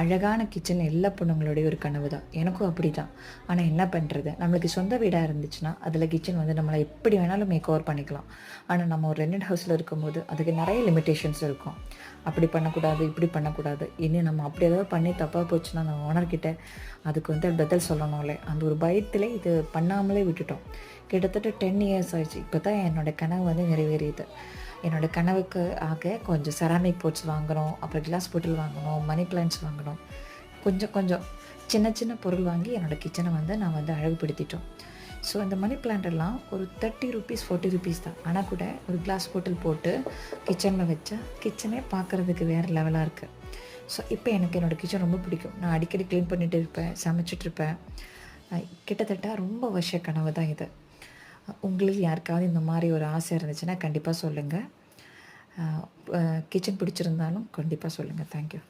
அழகான கிச்சன் எல்லா பொண்ணுங்களுடைய ஒரு கனவு தான். எனக்கும் அப்படி தான். ஆனால் என்ன பண்ணுறது, நம்மளுக்கு சொந்த வீடாக இருந்துச்சுன்னா அதில் கிச்சன் வந்து நம்மளை எப்படி வேணாலும் மேக் ஓவர் பண்ணிக்கலாம். ஆனால் நம்ம ஒரு ரெண்டட் ஹவுஸில் இருக்கும்போது அதுக்கு நிறைய லிமிட்டேஷன்ஸ் இருக்கும். அப்படி பண்ணக்கூடாது, இப்படி பண்ணக்கூடாது. இன்னும் நம்ம அப்படி ஏதாவது பண்ணி தப்பாக போச்சுன்னா அந்த ஓனர்கிட்ட அதுக்கு வந்து பதில் சொல்லணும்ல, அந்த ஒரு பயத்திலே இது பண்ணாமலே விட்டுட்டோம். கிட்டத்தட்ட 10 இயர்ஸ் ஆயிடுச்சு. இப்போ தான் என்னோடய கனவு வந்து நிறைவேறியது. என்னோடய கனவுக்கு ஆக கொஞ்சம் செராமிக் போட்ஸ் வாங்கணும், அப்புறம் கிளாஸ் பாட்டில் வாங்கணும், மணி பிளான்ட்ஸ் வாங்கணும். கொஞ்சம் கொஞ்சம் சின்ன சின்ன பொருள் வாங்கி என்னோடய கிச்சனை வந்து நான் வந்து அழகுபடுத்திட்டோம். ஸோ இந்த மணி பிளான்ட் எல்லாம் ஒரு 30 ருபீஸ் 40 ருபீஸ் தான். ஆனால் கூட ஒரு கிளாஸ் பாட்டில் போட்டு கிச்சனில் வச்சா கிச்சனே பார்க்குறதுக்கு வேறு லெவலாக இருக்குது. ஸோ இப்போ எனக்கு என்னோடய கிச்சன் ரொம்ப பிடிக்கும். நான் அடிக்கடி க்ளீன் பண்ணிகிட்டு இருப்பேன், சமைச்சிட்ருப்பேன். கிட்டத்தட்ட ரொம்ப வருஷ கனவு தான் இது. உங்களுக்கு யாருக்காவது இந்த மாதிரி ஒரு ஆசை இருந்துச்சுன்னா கண்டிப்பாக சொல்லுங்கள். கிச்சன் பிடிச்சிருந்தாலும் கண்டிப்பாக சொல்லுங்கள். தேங்க்யூ.